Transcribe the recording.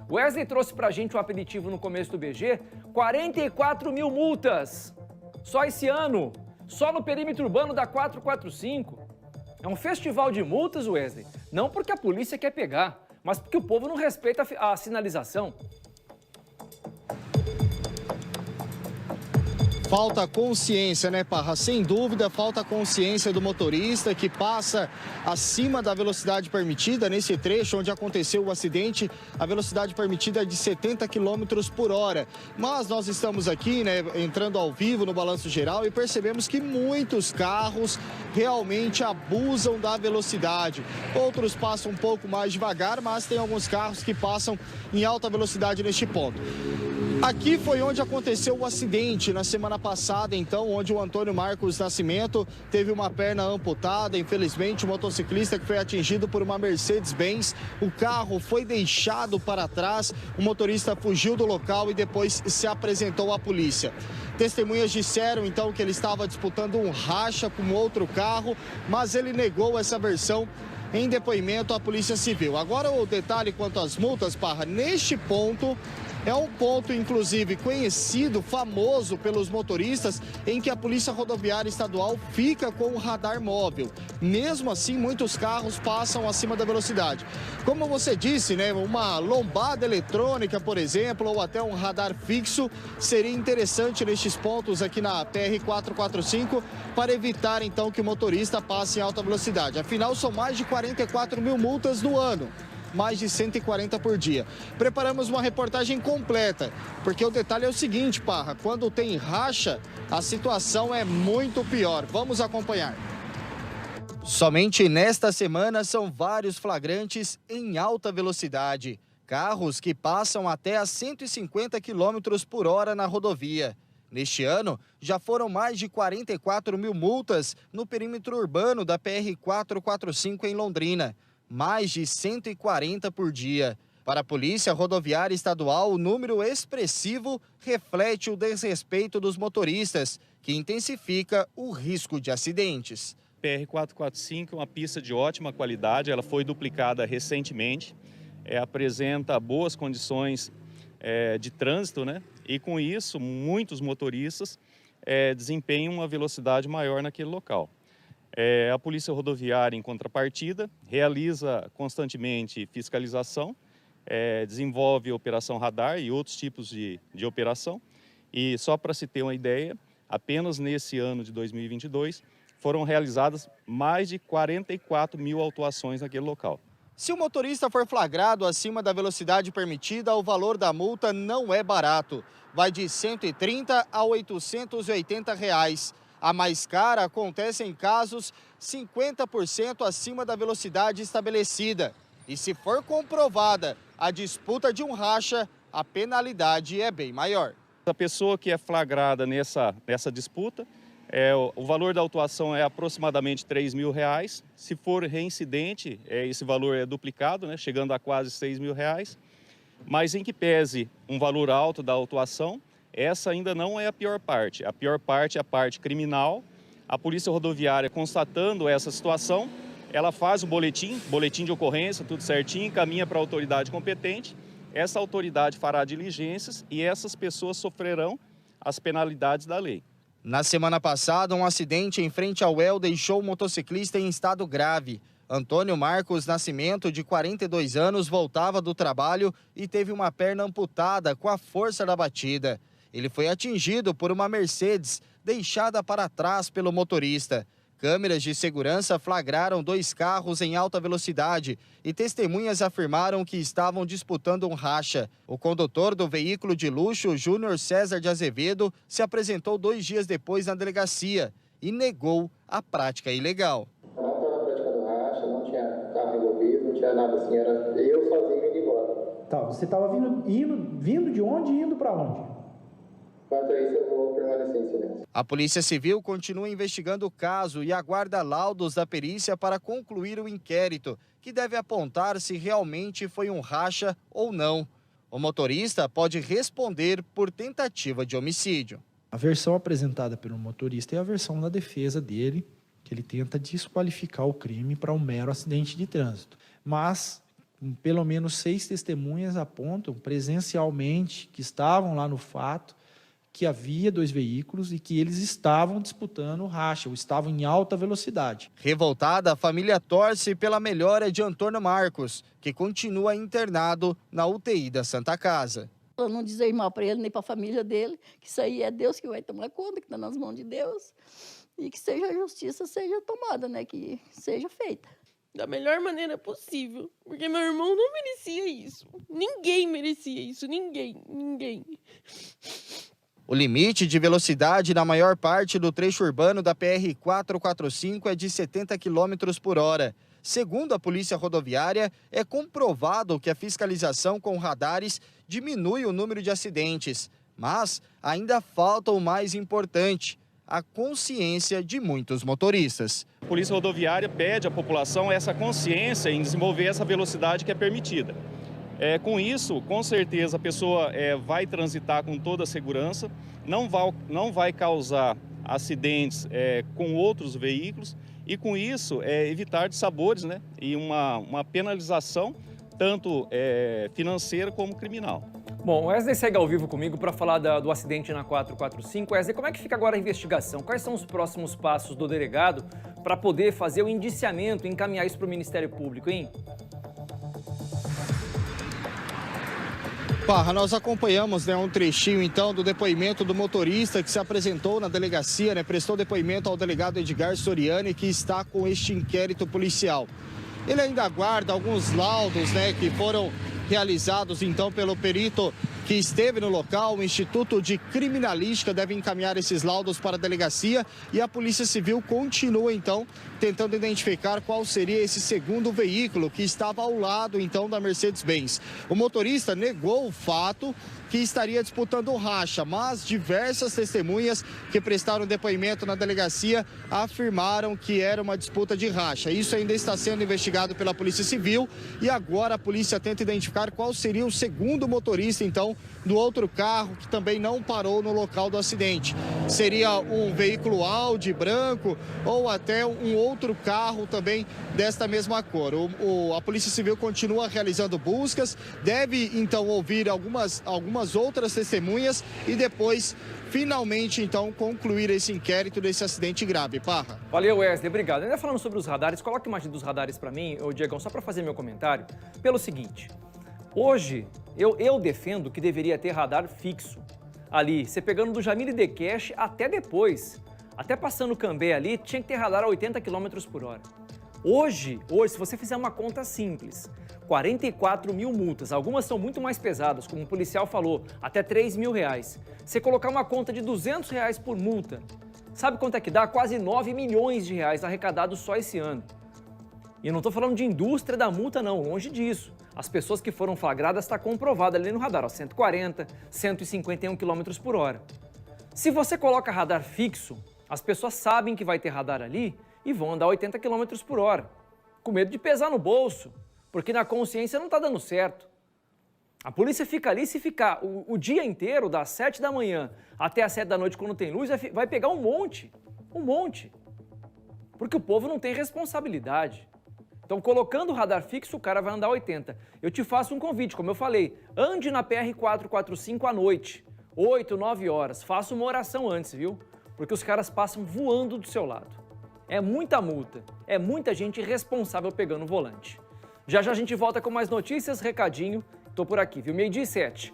O Wesley trouxe pra gente o aperitivo no começo do BG, 44 mil multas. Só esse ano, só no perímetro urbano da 445. É um festival de multas, Wesley, não porque a polícia quer pegar, mas porque o povo não respeita a sinalização. Falta consciência, né, Parra? Sem dúvida, falta consciência do motorista que passa acima da velocidade permitida. Nesse trecho onde aconteceu o acidente, a velocidade permitida é de 70 km por hora. Mas nós estamos aqui, né, entrando ao vivo no Balanço Geral e percebemos que muitos carros realmente abusam da velocidade. Outros passam um pouco mais devagar, mas tem alguns carros que passam em alta velocidade neste ponto. Aqui foi onde aconteceu o acidente na semana passada, então, onde o Antônio Marcos Nascimento teve uma perna amputada. Infelizmente, o motociclista que foi atingido por uma Mercedes-Benz, o carro foi deixado para trás, o motorista fugiu do local e depois se apresentou à polícia. Testemunhas disseram, então, que ele estava disputando um racha com outro carro, mas ele negou essa versão em depoimento à Polícia Civil. Agora, o detalhe quanto às multas, Parra, neste ponto... É um ponto, inclusive, conhecido, famoso pelos motoristas, em que a Polícia Rodoviária Estadual fica com o radar móvel. Mesmo assim, muitos carros passam acima da velocidade. Como você disse, né, uma lombada eletrônica, por exemplo, ou até um radar fixo, seria interessante nestes pontos aqui na PR-445 para evitar, então, que o motorista passe em alta velocidade. Afinal, são mais de 44 mil multas no ano. Mais de 140 por dia. Preparamos uma reportagem completa, porque o detalhe é o seguinte, Parra, quando tem racha, a situação é muito pior. Vamos acompanhar. Somente nesta semana são vários flagrantes em alta velocidade. Carros que passam até a 150 km por hora na rodovia. Neste ano, já foram mais de 44 mil multas no perímetro urbano da PR-445 em Londrina. Mais de 140 por dia. Para a Polícia Rodoviária Estadual, o número expressivo reflete o desrespeito dos motoristas, que intensifica o risco de acidentes. PR-445 é uma pista de ótima qualidade, ela foi duplicada recentemente, apresenta boas condições de trânsito, né? E com isso, muitos motoristas desempenham uma velocidade maior naquele local. A Polícia Rodoviária, em contrapartida, realiza constantemente fiscalização, desenvolve operação radar e outros tipos de operação. E só para se ter uma ideia, apenas nesse ano de 2022 foram realizadas mais de 44 mil autuações naquele local. Se o motorista for flagrado acima da velocidade permitida, o valor da multa não é barato. Vai de R$ 130 a R$ 880. A mais cara acontece em casos 50% acima da velocidade estabelecida. E se for comprovada a disputa de um racha, a penalidade é bem maior. A pessoa que é flagrada nessa disputa, o valor da autuação é aproximadamente R$ 3.000. Se for reincidente, esse valor é duplicado, né, chegando a quase R$ 6.000. Mas em que pese um valor alto da autuação, essa ainda não é a pior parte. A pior parte é a parte criminal. A Polícia Rodoviária, constatando essa situação, ela faz o boletim de ocorrência, tudo certinho, encaminha para a autoridade competente. Essa autoridade fará diligências e essas pessoas sofrerão as penalidades da lei. Na semana passada, um acidente em frente ao UEL deixou o motociclista em estado grave. Antônio Marcos Nascimento, de 42 anos, voltava do trabalho e teve uma perna amputada com a força da batida. Ele foi atingido por uma Mercedes, deixada para trás pelo motorista. Câmeras de segurança flagraram dois carros em alta velocidade e testemunhas afirmaram que estavam disputando um racha. O condutor do veículo de luxo, Júnior César de Azevedo, se apresentou 2 dias depois na delegacia e negou a prática ilegal. Não estava praticando racha, não tinha carro envolvido, não tinha nada assim, era eu sozinho indo embora. Tá, você estava vindo de onde e indo para onde? Quanto a isso, eu vou permanecer em silêncio. A Polícia Civil continua investigando o caso e aguarda laudos da perícia para concluir o inquérito, que deve apontar se realmente foi um racha ou não. O motorista pode responder por tentativa de homicídio. A versão apresentada pelo motorista é a versão da defesa dele, que ele tenta desqualificar o crime para um mero acidente de trânsito. Mas, Pelo menos 6 testemunhas apontam presencialmente que estavam lá no fato, que havia 2 veículos e que eles estavam disputando o racha, ou estavam em alta velocidade. Revoltada, a família torce pela melhora de Antônio Marcos, que continua internado na UTI da Santa Casa. Eu não dizer mal para ele nem para a família dele, que isso aí é Deus que vai tomar conta, que está nas mãos de Deus, e que seja a justiça seja tomada, né, que seja feita. Da melhor maneira possível, porque meu irmão não merecia isso. Ninguém merecia isso, ninguém. O limite de velocidade na maior parte do trecho urbano da PR-445 é de 70 km por hora. Segundo a Polícia Rodoviária, é comprovado que a fiscalização com radares diminui o número de acidentes. Mas ainda falta o mais importante: a consciência de muitos motoristas. A Polícia Rodoviária pede à população essa consciência em desenvolver essa velocidade que é permitida. Com isso, com certeza, a pessoa vai transitar com toda a segurança, não vai causar acidentes com outros veículos e, com isso, evitar dissabores, né, e uma penalização tanto financeira como criminal. Bom, o Wesley segue ao vivo comigo para falar do acidente na 445. Wesley, como é que fica agora a investigação? Quais são os próximos passos do delegado para poder fazer o indiciamento e encaminhar isso para o Ministério Público, hein? Parra, nós acompanhamos, né, um trechinho então do depoimento do motorista que se apresentou na delegacia, né, prestou depoimento ao delegado Edgar Soriani, que está com este inquérito policial. Ele ainda aguarda alguns laudos, né, que foram realizados então pelo perito que esteve no local. O Instituto de Criminalística deve encaminhar esses laudos para a delegacia e a Polícia Civil continua então tentando identificar qual seria esse segundo veículo que estava ao lado então da Mercedes-Benz. O motorista negou o fato que estaria disputando o racha, mas diversas testemunhas que prestaram depoimento na delegacia afirmaram que era uma disputa de racha. Isso ainda está sendo investigado pela Polícia Civil e agora a polícia tenta identificar qual seria o segundo motorista, então, do outro carro que também não parou no local do acidente. Seria um veículo Audi branco ou até um outro carro também desta mesma cor. A Polícia Civil continua realizando buscas, deve então ouvir algumas outras testemunhas e depois finalmente então concluir esse inquérito desse acidente grave. Parra. Valeu, Wesley, obrigado. Ainda falando sobre os radares, coloca a imagem dos radares para mim, Diegão, só para fazer meu comentário, pelo seguinte: hoje eu defendo que deveria ter radar fixo ali, você pegando do Jamile de Cash até depois, até passando o Cambé ali, tinha que ter radar a 80 km por hora. Hoje, se você fizer uma conta simples, 44 mil multas, algumas são muito mais pesadas, como o policial falou, até 3 mil reais. Você colocar uma conta de 200 reais por multa, sabe quanto é que dá? Quase 9 milhões de reais arrecadados só esse ano. E eu não estou falando de indústria da multa não, longe disso. As pessoas que foram flagradas está comprovado ali no radar, 140, 151 km por hora. Se você coloca radar fixo, as pessoas sabem que vai ter radar ali e vão andar 80 km por hora, com medo de pesar no bolso, porque na consciência não está dando certo. A polícia fica ali, se ficar o dia inteiro, das 7 da manhã até as 7 da noite quando tem luz, vai pegar um monte. Porque o povo não tem responsabilidade. Então, colocando o radar fixo, o cara vai andar 80. Eu te faço um convite, como eu falei, ande na PR-445 à noite, 8, 9 horas. Faça uma oração antes, viu? Porque os caras passam voando do seu lado. É muita multa, é muita gente irresponsável pegando o volante. Já já a gente volta com mais notícias, recadinho. Tô por aqui, viu? 12h07.